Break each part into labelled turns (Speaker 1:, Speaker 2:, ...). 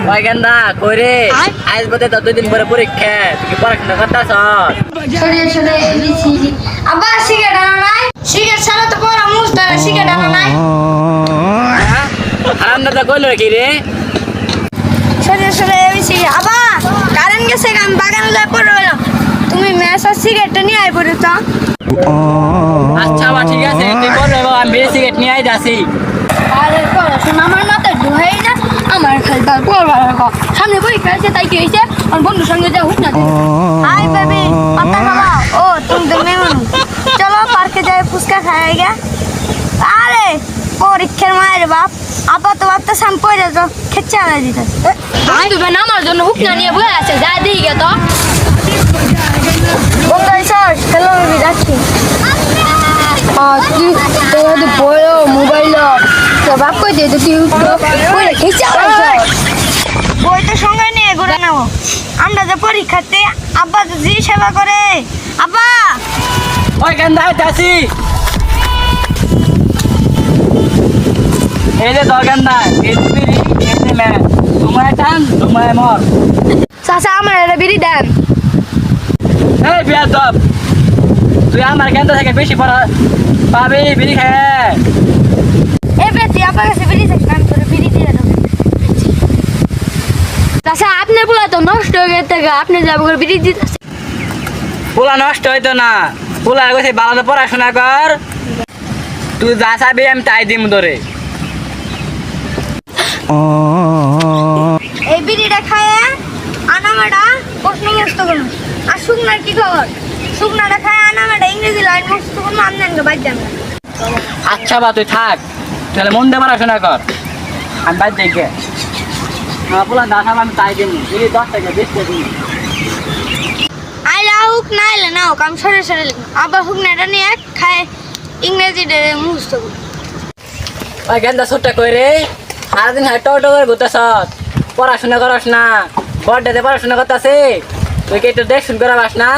Speaker 1: ওই গেন্দা কইরে আজ বতে তো 2 দিন পরে পরীক্ষা তুই কি পড়াশোনা করতাছ?
Speaker 2: সরে সরে এবিসিডি আবার সিগারেট আনা নাই সিগারেট ছাড়া তো পড়া মুছতে না সিগারেট আনা নাই
Speaker 1: আরামদাদা কইলো কি রে?
Speaker 2: সরে সরে এবিসিডি আবার কারেন্ট গেছে আমি বাগানে যাই পড়ে রইলাম তুমি মেস আর সিগারেটটা নিয়ে আই পড়ে তো
Speaker 1: আচ্ছা বা ঠিক আছে তুই পড়বে আমি বেশি সিগারেট নিয়ে আই যাচ্ছি।
Speaker 2: আরে পড়াশোনা আমার মাথায় ঢুকাই না আমার খালি তার পড়বার সামনে পরীক্ষা আছে তাই কি হয়েছে আমার বন্ধুর সঙ্গে যা হুক না হাই বেবি পাতা খাওয়া ও তুমি তো মেমন চলো পার্কে যাই ফুচকা খাই গে আরে পরীক্ষার মায়ের বাপ আপা তো বাপ তো সাম পড়ে তো খেচ্ছে আলাই দিতে তুমি আমার জন্য হুক না নিয়ে বয়ে আছে যা দিই গে তো বন্ধু এসস চলো বেবি যাচ্ছি কি তোর বড় মোবাইল তো বাপ কই দে তুই বলে খেছে বইটা সঙ্গে নিয়ে ঘুরে নাও আমরা যে পরীক্ষাতে আব্বা তো জি সেবা করে আব্বা
Speaker 1: ওই গেন্দা যাচ্ছি এই যে তোর গেন্দা এই বিড়ি এই যে মে তোমায় টান তোমায় মর
Speaker 2: চাচা আমার এটা বিড়ি দেন
Speaker 1: এই বিয়াদব তুই আমার গেন্দা থেকে বেশি পড়া পাবি বিড়ি খেয়ে
Speaker 2: এ বেটি আপনার কাছে বিড়ি থেকে কাম করে বিড়ি দিয়ে দাও চাচা আপনি বলা তো নষ্ট হয়ে গেছে আপনি যাব করে বিড়ি দিতে
Speaker 1: পোলা নষ্ট হইতো না পোলা গেছে ভালো পড়াশোনা কর তুই যা চাবি আমি তাই দিম ধরে
Speaker 2: এই বিড়িটা খায় আনামাটা প্রশ্ন মুখস্থ করুন আর শুকনার কি খবর শুকনাটা খায় আনামাটা ইংরেজি লাইন মুখস্থ করুন আমদানকে বাদ যান
Speaker 1: আচ্ছা বা তুই থাক তাহলে মন দিয়ে পড়াশোনা কর আমি বাদ দেখে পোলা না খাব আমি তাই দিম বিড়ি 10 টাকা 20 টাকা দিন
Speaker 2: আইলা হুক না আইলে না হোক আমি সরে সরে লিখুন আবার শুকনাটা নিয়ে খায় ইংরেজিটা মুখস্থ করুন
Speaker 1: ওই গেন্দা ছোট্টা কই রে সারাদিন হাঁটো হাঁটো করে ঘুরতেছ পড়াশোনা করস না বড়টাতে পড়াশোনা করতেছে তুই কি একটু দেখ শুন করাবাস না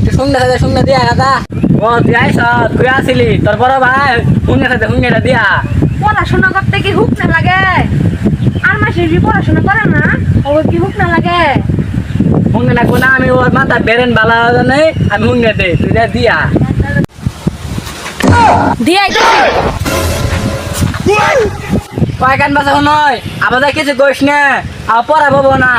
Speaker 1: তুই শুনতে দিয়া দাদা ও তুই আইস তুই আসিলি তোর বড় ভাই শুনটা দিয়া
Speaker 2: পড়াশোনা করতে কি হুক না লাগে আর মাসে পড়াশোনা করে না ও কি হুক না লাগে
Speaker 1: শুনতে না কোনা আমি ওর মাথা বেরেন বালা নেই আমি শুনতে দে তুই যা দিয়া
Speaker 2: দিয়াই তো
Speaker 1: কয় গান বাসা নয় আবার কিছু কইস না আর পড়া পাবো না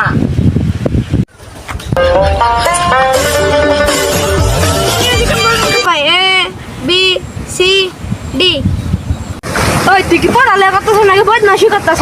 Speaker 2: এ বি সি ডি ওই তুই কি পড়ালে কত সময় বদমাশি করতেছ